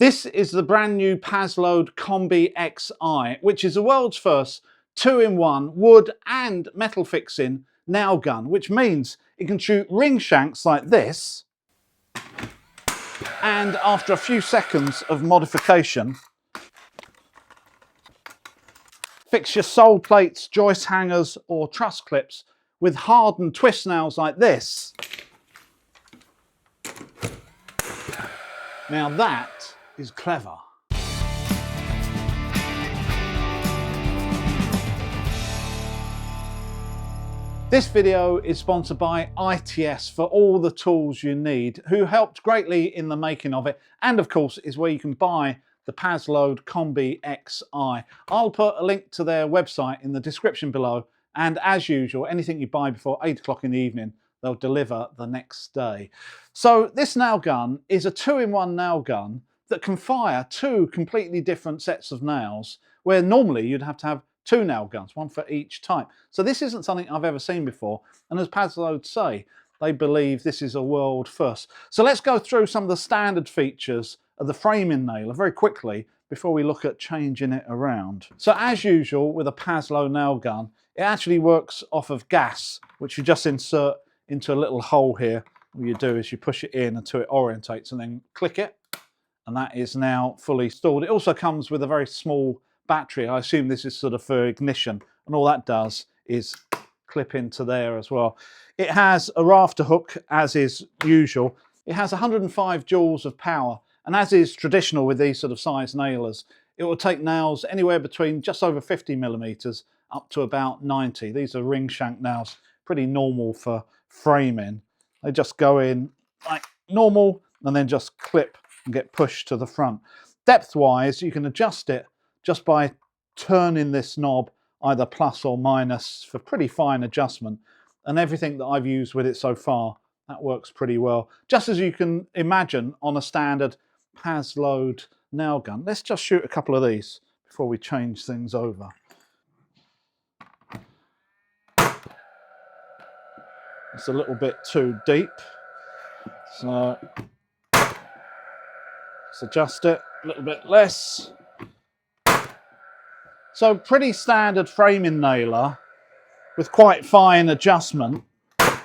This is the brand new Paslode Combi XI, which is the world's first 2-in-1 wood and metal fixing nail gun, which means it can shoot ring shanks like this, and after a few seconds of modification, fix your sole plates, joist hangers or truss clips with hardened twist nails like this. Now that is clever. This video is sponsored by ITS for all the tools you need, who helped greatly in the making of it, and of course is where you can buy the Paslode Combi XI. I'll put a link to their website in the description below, and as usual, anything you buy before 8 o'clock in the evening, they'll deliver the next day. So this nail gun is a 2-in-1 nail gun that can fire two completely different sets of nails, where normally you'd have to have two nail guns, one for each type. So this isn't something I've ever seen before, and as Paslode say, they believe this is a world first. So let's go through some of the standard features of the framing nailer very quickly before we look at changing it around. So as usual with a Paslode nail gun, it actually works off of gas, which you just insert into a little hole here. What you do is you push it in until it orientates and then click it, and that is now fully installed. It also comes with a very small battery. I assume this is sort of for ignition, and all that does is clip into there as well. It has a rafter hook, as is usual. It has 105 joules of power, and as is traditional with these sort of size nailers, it will take nails anywhere between just over 50 millimeters up to about 90. These are ring shank nails, pretty normal for framing. They just go in like normal and then just clip and get pushed to the front. Depth wise, you can adjust it just by turning this knob either plus or minus for pretty fine adjustment, and everything that I've used with it so far, that works pretty well, just as you can imagine on a standard Paslode nail gun. Let's just shoot a couple of these before we change things over. It's a little bit too deep, so let's adjust it a little bit less. So pretty standard framing nailer with quite fine adjustment. And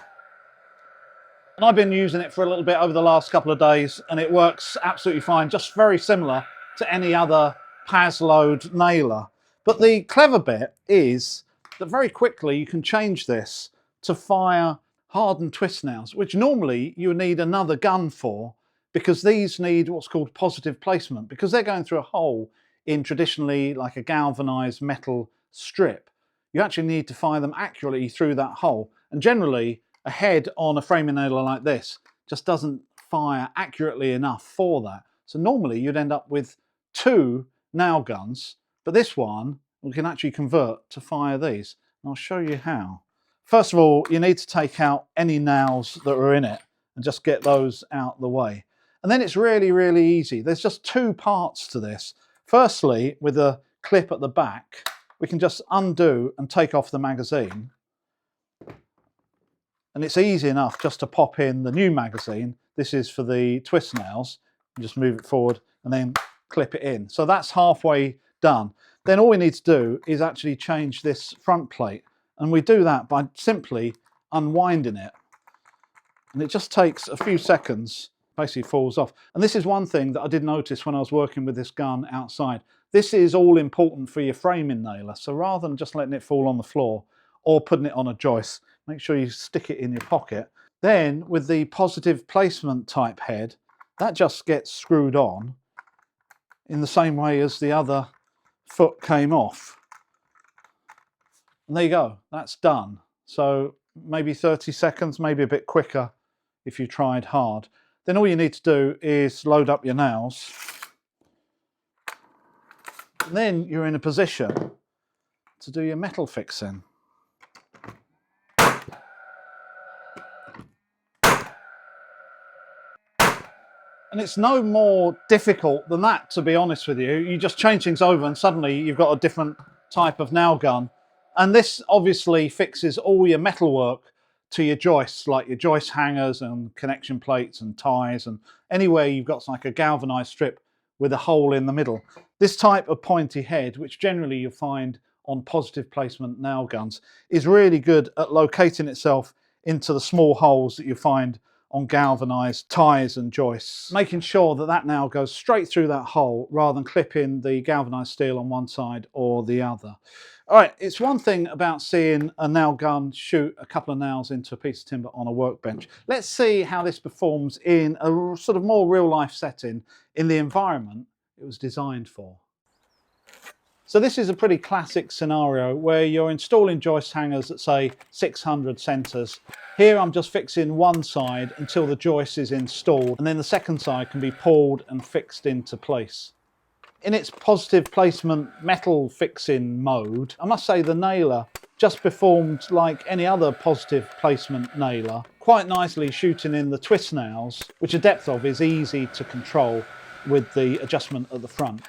I've been using it for a little bit over the last couple of days, and it works absolutely fine, just very similar to any other Paslode nailer. But the clever bit is that very quickly you can change this to fire hardened twist nails, which normally you would need another gun for, because these need what's called positive placement, because they're going through a hole in traditionally like a galvanized metal strip. You actually need to fire them accurately through that hole, and generally a head on a framing nailer like this just doesn't fire accurately enough for that. So normally you'd end up with two nail guns, but this one we can actually convert to fire these, and I'll show you how. First of all, you need to take out any nails that are in it and just get those out the way. And then it's really, really easy. There's just two parts to this. Firstly, with a clip at the back, we can just undo and take off the magazine. And it's easy enough just to pop in the new magazine. This is for the twist nails. You just move it forward and then clip it in. So that's halfway done. Then all we need to do is actually change this front plate. And we do that by simply unwinding it. And it just takes a few seconds, basically falls off. And this is one thing that I did notice when I was working with this gun outside. This is all important for your framing nailer. So rather than just letting it fall on the floor or putting it on a joist, make sure you stick it in your pocket. Then with the positive placement type head, that just gets screwed on in the same way as the other foot came off. And there you go, that's done. So maybe 30 seconds, maybe a bit quicker if you tried hard. Then all you need to do is load up your nails. And then you're in a position to do your metal fixing. And it's no more difficult than that, to be honest with you. You just change things over and suddenly you've got a different type of nail gun. And this obviously fixes all your metal work to your joists, like your joist hangers and connection plates and ties, and anywhere you've got like a galvanized strip with a hole in the middle. This type of pointy head, which generally you find on positive placement nail guns, is really good at locating itself into the small holes that you find on galvanized ties and joists, making sure that that nail goes straight through that hole rather than clipping the galvanized steel on one side or the other. All right, it's one thing about seeing a nail gun shoot a couple of nails into a piece of timber on a workbench. Let's see how this performs in a sort of more real life setting in the environment it was designed for. So this is a pretty classic scenario where you're installing joist hangers at say 600 centres. Here I'm just fixing one side until the joist is installed, and then the second side can be pulled and fixed into place. In its positive placement metal fixing mode, I must say the nailer just performed like any other positive placement nailer, quite nicely shooting in the twist nails, which a depth of is easy to control with the adjustment at the front.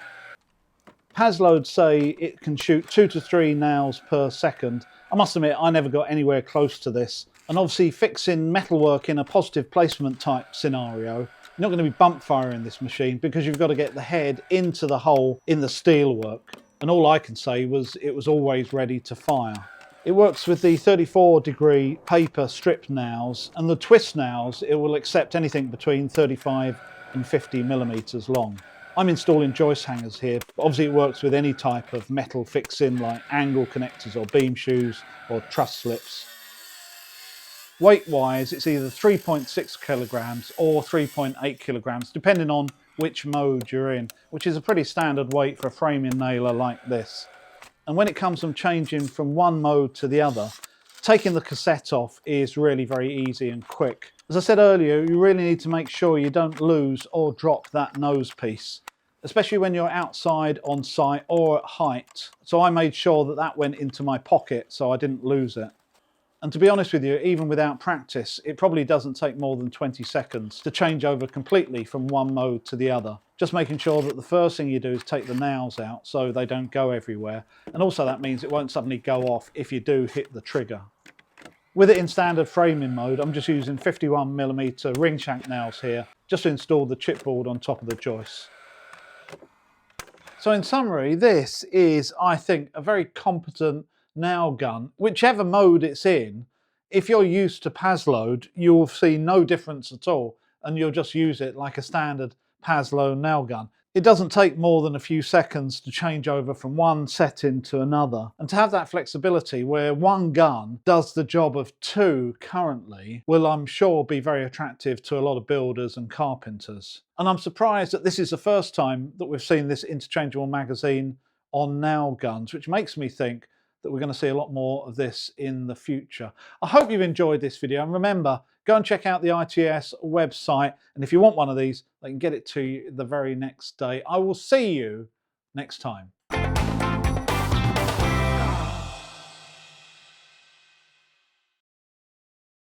Paslode say it can shoot 2 to 3 nails per second. I must admit I never got anywhere close to this, and obviously fixing metalwork in a positive placement type scenario, you're not going to be bump firing this machine because you've got to get the head into the hole in the steelwork, and all I can say was it was always ready to fire. It works with the 34-degree paper strip nails, and the twist nails it will accept anything between 35 and 50 millimeters long. I'm installing joist hangers here, but obviously it works with any type of metal fixing like angle connectors or beam shoes or truss slips. Weight wise, it's either 3.6 kilograms or 3.8 kilograms, depending on which mode you're in, which is a pretty standard weight for a framing nailer like this. And when it comes from changing from one mode to the other, taking the cassette off is really very easy and quick. As I said earlier, you really need to make sure you don't lose or drop that nose piece, especially when you're outside on site or at height. So I made sure that that went into my pocket so I didn't lose it. And to be honest with you, even without practice, it probably doesn't take more than 20 seconds to change over completely from one mode to the other. Just making sure that the first thing you do is take the nails out so they don't go everywhere. And also that means it won't suddenly go off if you do hit the trigger. With it in standard framing mode, I'm just using 51mm ring shank nails here, just to install the chipboard on top of the joist. So in summary, this is, I think, a very competent nail gun. Whichever mode it's in, if you're used to Paslode, you'll see no difference at all, and you'll just use it like a standard Paslode nail gun. It doesn't take more than a few seconds to change over from one setting to another. And to have that flexibility where one gun does the job of two currently will, I'm sure, be very attractive to a lot of builders and carpenters. And I'm surprised that this is the first time that we've seen this interchangeable magazine on nail guns, which makes me think that we're going to see a lot more of this in the future. I hope you've enjoyed this video, and remember, go and check out the ITS website, and if you want one of these, they can get it to you the very next day. I will see you next time.